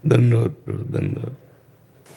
धन्यवाद धन्यवाद।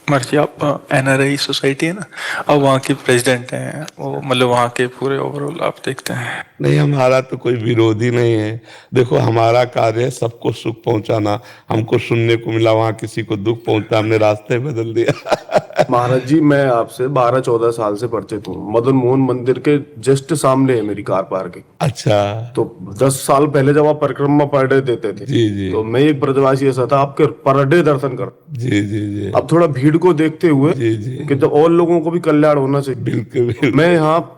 मर्जी आप एनआरआई सोसाइटी है ना, अब वहाँ के प्रेसिडेंट हैं वो, मतलब वहाँ के पूरे ओवरऑल आप देखते हैं। नहीं, हमारा तो कोई विरोधी नहीं है। देखो, हमारा कार्य है सबको सुख पहुंचाना। हमको सुनने को मिला वहां किसी को दुख पहुंचता, हमने रास्ते बदल दिया। महाराज जी, मैं आपसे 12-14 साल से परिचित हूँ। मदन मोहन मंदिर के जस्ट सामने है मेरी कार पार्किंग। अच्छा। तो 10 साल पहले जब आप परिक्रमा पर डे देते थे, जी जी तो मैं एक ब्रजवासी ऐसा था आपके पर डे दर्शन कर। जी जी जी। अब थोड़ा भीड़ को देखते हुए जी जी कि तो और लोगों को भी कल्याण होना चाहिए, बिल्कुल बिल्कुल। मैं यहाँ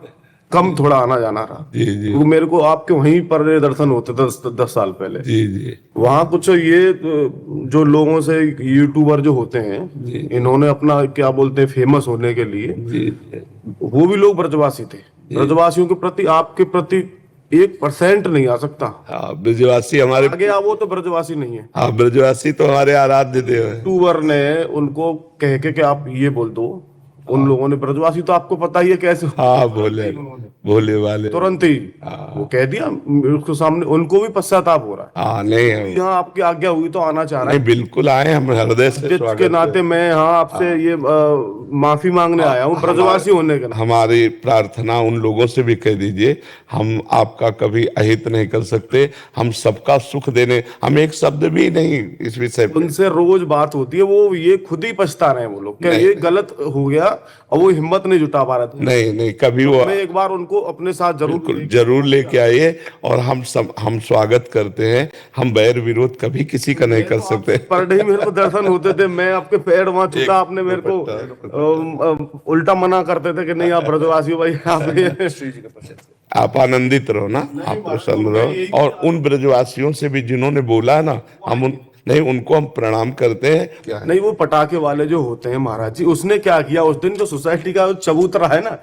कम थोड़ा आना जाना रहा। जी जी क्योंकि मेरे को आपके वहीं पर डे दर्शन होते थे 10 साल पहले। जी जी वहां कुछ ये जो लोगों से यूट्यूबर जो होते हैं, इन्होंने अपना क्या बोलते हैं फेमस होने के लिए, जी वो भी लोग ब्रजवासी थे। ब्रजवासियों के प्रति आपके प्रति 1% नहीं आ सकता। हाँ, ब्रजवासी हमारे। आगे आप वो तो ब्रजवासी नहीं है। हाँ, ब्रजवासी तो हमारे आराध्य देव है। यूट्यूबर ने उनको कह के आप ये बोल दो, उन लोगों ने, ब्रजवासी तो आपको पता ही है कैसे, हाँ, भोले भोले वाले। तुरंत ही वो कह दिया उसके सामने, उनको भी पश्चाताप हो रहा है। हाँ, नहीं हम। यहाँ आपकी आज्ञा हुई तो आना चाह रहा नहीं, बिल्कुल आए, हम हृदय से है स्वागत के नाते। मैं यहाँ आपसे ये माफी मांगने आया हूँ ब्रजवासी होने के नाते। हमारी प्रार्थना उन लोगों से भी कह दीजिए, हम आपका कभी अहित नहीं कर सकते। हम सबका सुख देने, हम एक शब्द भी नहीं इस विषय पे। उनसे रोज बात होती है, वो ये खुद ही पछता रहे हैं वो लोग, क्या ये गलत हो गया और वो हिम्मत नहीं जुटा पा रहे थे। नहीं नहीं, कभी वो मैं एक बार उनको अपने साथ जरूर लेके आइए, और हम स्वागत करते हैं। हम बैर विरोध कभी किसी का नहीं कर सकते। पर डे मेरे को दर्शन होते थे, मैं आपके पैर वहां छूता, आपने मेरे को उल्टा मना करते थे कि नहीं आप ब्रजवासी हो भाई, आप आनंदित रहो ना, आप प्रसन्न रहो। और उन ब्रजवासियों से भी जिन्होंने बोला है ना, नहीं, उनको हम प्रणाम करते हैं। नहीं, वो पटाखे वाले जो होते हैं महाराज जी, उसने क्या किया उस दिन, जो सोसाइटी का चबूतरा है ना,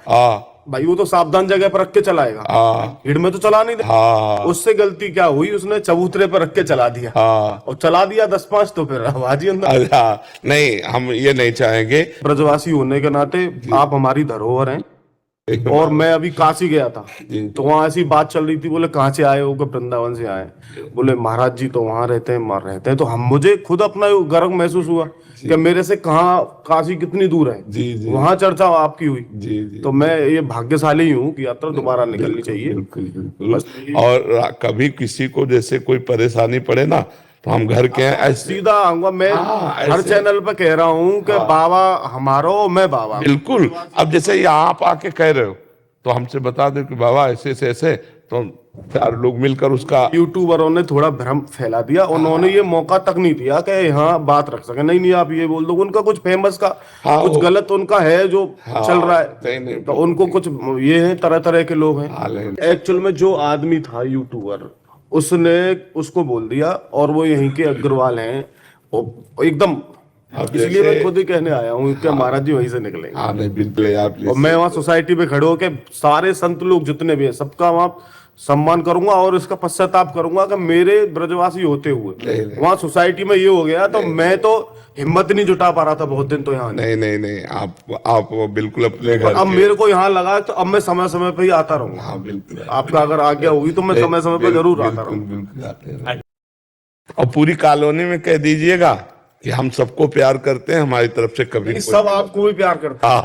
भाई वो तो सावधान जगह पर रख के चलाएगा, भीड़ में तो चला नहीं दे। उससे गलती क्या हुई, उसने चबूतरे पर रख के चला दिया, और चला दिया 10-5, तो फिर आवाज अंदर। नहीं, हम ये नहीं चाहेंगे। ब्रजवासी होने के नाते आप हमारी धरोहर हैं। और मैं अभी काशी गया था, तो वहां ऐसी बात चल रही थी, बोले कहाँ से आए हो, वृंदावन से आए। बोले महाराज जी तो वहां रहते हैं, तो हम, मुझे खुद अपना गर्व महसूस हुआ कि मेरे से कहाँ काशी कितनी दूर है। जी जी। वहां चर्चा आपकी हुई। जी जी। तो मैं ये भाग्यशाली हूँ कि यात्रा दोबारा निकलनी चाहिए। बिल्कुल बिल्कुल। और कभी किसी को जैसे कोई परेशानी पड़े ना, तो हम घर के हैं, सीधा आऊंगा मैं। हर चैनल पे कह रहा हूँ कि बाबा हमारो, मैं बाबा। बिल्कुल। अब जैसे यहाँ आप आके कह रहे हो, तो हमसे बता दो कि बाबा ऐसे से ऐसे, तो 4 लोग मिलकर उसका। यूट्यूबरों ने थोड़ा भ्रम फैला दिया, उन्होंने ये मौका तक नहीं दिया कि यहाँ बात रख सके। नहीं आप ये बोल दो, उनका कुछ फेमस का कुछ गलत उनका है जो चल रहा है, तो उनको कुछ ये है, तरह तरह के लोग हैं। एक्चुअल में जो आदमी था यूट्यूबर, उसने उसको बोल दिया, और वो यहीं के अग्रवाल हैं एकदम। इसलिए मैं खुद ही कहने आया हूँ कि महाराज जी वहीं से निकलेंगे। नहीं, बिल्कुल। और मैं वहाँ सोसाइटी पे खड़े होके सारे संत लोग जितने भी हैं सबका वहाँ सम्मान करूंगा, और इसका पश्चाताप करूंगा कि मेरे ब्रजवासी होते हुए वहाँ सोसाइटी में ये हो गया, तो मैं तो हिम्मत नहीं जुटा पा रहा था बहुत दिन तो यहाँ। नहीं, आप बिल्कुल अपने घर। अब मेरे को यहाँ लगा, तो अब मैं समय समय पे ही आता रहूंगा। हाँ, बिल्कुल। आपका अगर आज्ञा होगी तो मैं समय समय पे जरूर आता रहूंगा। और पूरी कॉलोनी में कह दीजिएगा कि हम सबको प्यार करते हैं, हमारी तरफ से कभी सब आपको भी प्यार करते हैं।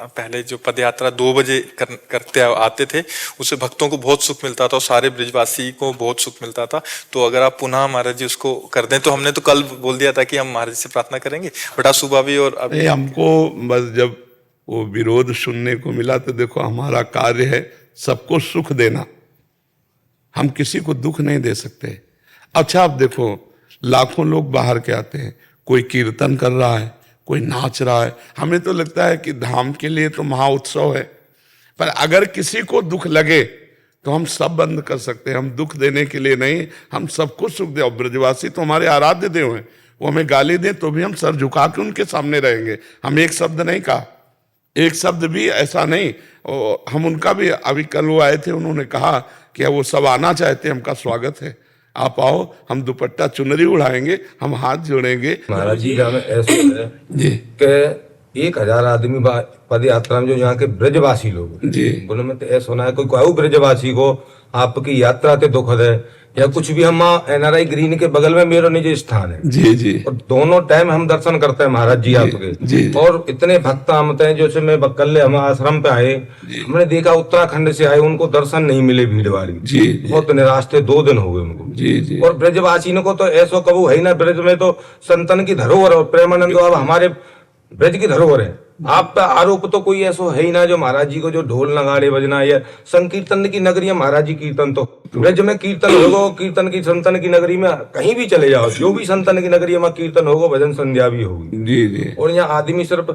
पहले जो पद यात्रा 2 बजे करते आते थे, उससे भक्तों को बहुत सुख मिलता था और सारे ब्रजवासी को बहुत सुख मिलता था। तो अगर आप पुनः महाराज जी उसको कर दें, तो हमने तो कल बोल दिया था कि हम महाराज से प्रार्थना करेंगे, बट आज सुबह भी और अभी हमको बस जब वो विरोध सुनने को मिला, तो देखो हमारा कार्य है सबको सुख देना, हम किसी को दुख नहीं दे सकते। अच्छा, अब देखो लाखों लोग बाहर के आते हैं, कोई कीर्तन कर रहा है, कोई नाच रहा है, हमें तो लगता है कि धाम के लिए तो महाउत्सव है। पर अगर किसी को दुख लगे तो हम सब बंद कर सकते हैं, हम दुख देने के लिए नहीं, हम सबको सुख दे। और ब्रजवासी तो हमारे आराध्य देव हैं, वो हमें गाली दें तो भी हम सर झुका के उनके सामने रहेंगे। हम एक शब्द नहीं कहा, एक शब्द भी ऐसा नहीं। और हम उनका भी, अभी कल वो आए थे, उन्होंने कहा कि वो सब आना चाहते हैं, हमका स्वागत है, आप आओ, हम दुपट्टा चुनरी उड़ाएंगे, हम हाथ जोड़ेंगे। महाराज जी का ऐसे है कि 1000 आदमी पद यात्रा में जो यहाँ के ब्रजवासी लोग जी, बोले मैं तो ऐसा सुना है कोई ब्रजवासी को आपकी यात्रा ते दुख है या कुछ भी, हम NRI ग्रीन के बगल में मेरा निजी स्थान है जी जी और दोनों टाइम हम दर्शन करते हैं महाराज जी आपके। जी। और इतने भक्त आते हैं, जैसे मैं बक्कल हम आश्रम पे आए, हमने देखा उत्तराखंड से आए, उनको दर्शन नहीं मिले भीड़ वाली, जी। बहुत निराश थे, 2 दिन हो गए उनको। जी जी और ब्रजवासी को तो ऐसा कबू है ही ना, ब्रज में तो संतन की धरोहर और प्रेमानंद अब हमारे ब्रज की धरोहर है। आप पे आरोप तो कोई ऐसा है ही ना जो महाराज जी को जो ढोल नगाड़े बजना या संकीर्तन की नगरी है महाराज जी, कीर्तन तो ब्रज में कीर्तन होगा, कीर्तन की संतन की नगरी में कहीं भी चले जाओ, जो भी संतन की नगरी में कीर्तन होगा, भजन संध्या भी होगी। जी जी और यहाँ आदमी सिर्फ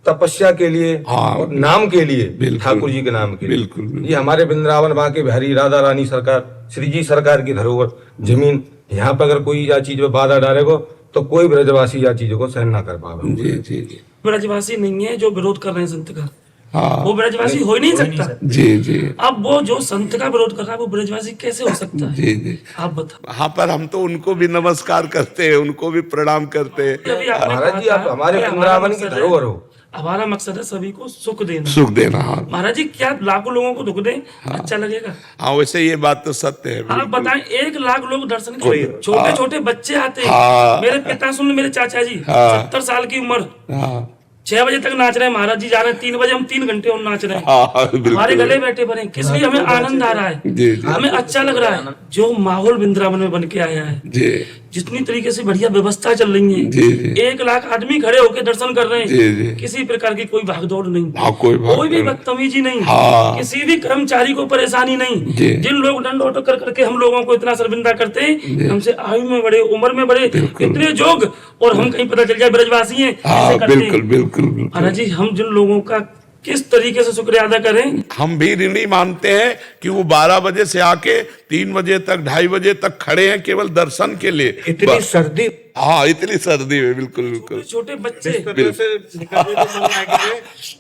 तपस्या के लिए और नाम के लिए, ठाकुर जी के नाम के लिए, बिल्कुल। ये हमारे वृंदावन बांके बिहारी राधा रानी सरकार, श्री जी सरकार की धरोहर जमीन, यहाँ पे अगर कोई या चीज पे बाधा डालेगा तो कोई ब्रजवासी या चीजों को सहन ना कर पाएगा। जी जी जी ब्रजवासी नहीं है जो विरोध कर रहे हैं संत का, हाँ वो ब्रजवासी हो ही नहीं सकता। जी जी अब वो जो संत का विरोध कर रहा है वो ब्रजवासी कैसे हो सकता है? जी जी आप बताओ। वहाँ पर हम तो उनको भी नमस्कार करते हैं, उनको भी प्रणाम करते हैं। अभी आपने महाराज कहा जी आप था हमारे कि हमारा वृंदावन की मकसद है- धरोहर हो। हमारा मकसद है सभी को सुख देना। सुख देना, हाँ महाराज जी क्या लाखों लोगों को दुख दें, अच्छा लगेगा? हाँ वैसे ये बात तो सत्य है। आप बताएं 1 लाख लोग दर्शन के लिए, छोटे छोटे बच्चे आते हैं। हाँ। मेरे पिता सुन, मेरे चाचा जी 70 साल की उम्र, हाँ 6 बजे तक नाच रहे हैं। महाराज जी जा रहे हैं 3 बजे, हम 3 घंटे और नाच रहे हैं। हाँ बिल्कुल। हमारे गले बैठे बने, किस लिए? हमें आनंद आ रहा है, जी जी हमें अच्छा लग रहा है। जो माहौल वृंदावन में बन के आया है, जी जितनी तरीके से बढ़िया व्यवस्था चल रही है, जी जी 1 लाख आदमी खड़े होकर दर्शन कर रहे जी, जी। हैं, किसी प्रकार की कोई भागदौड़ नहीं, हाँ कोई बात कोई भी नहीं। बदतमीजी नहीं, हाँ। किसी भी कर्मचारी को परेशानी नहीं। जी। जिन लोग दंड ऑटो कर करके हम लोगों को इतना शर्मिंदा करते हैं, हमसे आयु में बड़े, उम्र में बड़े, इतने जोग, और हम कहीं पता चल जाए ब्रजवासी हैं, हाँ ऐसे करते हैं। बिल्कुल बिल्कुल बिल्कुल। महाराज जी हम जिन लोगों का किस तरीके से शुक्रिया अदा करें। हम भी ऋणी मानते हैं कि वो 12 बजे से आके 3 बजे तक, 2:30 बजे तक खड़े हैं केवल दर्शन के लिए। इतनी सर्दी, हाँ इतनी सर्दी में, बिल्कुल बिल्कुल छोटे बच्चे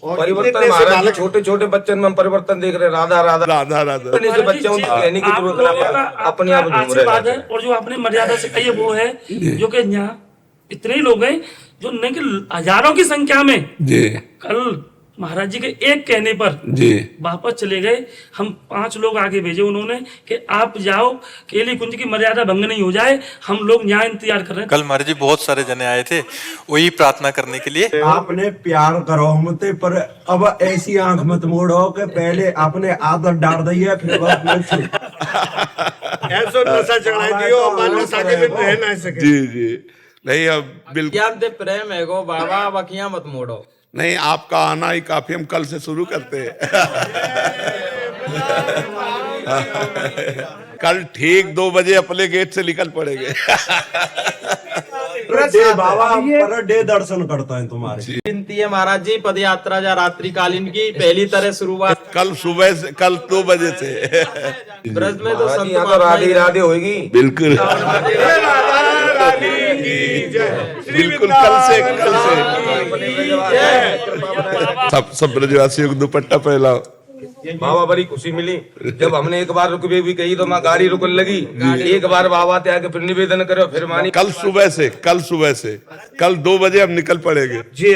परिवर्तन महाराज जी, छोटे छोटे बच्चों में हम परिवर्तन देख रहे हैं। राधा राधा राधा राधा अपने से बच्चे उनकी कहने की आप जरूरत लोगों नहीं का है, अपने आप आपका झूम रहे आशीर्वाद है। हैं। और जो आपने मर्यादा से कही है वो है जो कि यहाँ इतने ही लोग हैं जो नहीं कि हजारों की संख्या में जी कल महाराज जी के एक कहने पर जी वापस चले गए। हम 5 लोग आगे भेजे उन्होंने कि आप जाओ, केली कुंज की मर्यादा भंग नहीं हो जाए, हम लोग यहाँ इंतजार कर रहे हैं। कल महाराज जी बहुत सारे जने आए थे वही प्रार्थना करने के लिए। आपने प्यार करो हमसे, पर अब ऐसी आंख मत मोड़ो कि पहले आपने आदत डाल दी है, फिर बाद में ऐसा नशा चढ़ा दियो, हमारे नशा के बिन रह ना सके। जी जी नहीं अब बिल्कुल आप दे प्रेम है गो बाबा, बखिया मत मोड़ो। नहीं, आपका आना ही काफी, हम कल से शुरू करते हैं। कल ठीक 2 बजे अपने गेट से निकल पड़ेंगे। डे बाबा पर डे दर्शन करता है तुम्हारे। विनती है महाराज जी, पद यात्रा जा रात्रिकालीन की पहली तरह शुरुआत कल सुबह से, कल 2 बजे से। ब्रज में तो महाराज संत जी, यहाँ तो महात्मा राधे ही राधे होगी। बिल्कुल बिल्कुल कल से सब ब्रजवासियों को दुपट्टा पहलाओ। बाबा बड़ी खुशी मिली जब हमने एक बार रुकवे भी कही तो मैं गाड़ी रुकने लगी। एक बार बाबा ते आके फिर निवेदन करो, फिर मानी। कल सुबह से, कल 2 बजे हम निकल पड़ेंगे। जी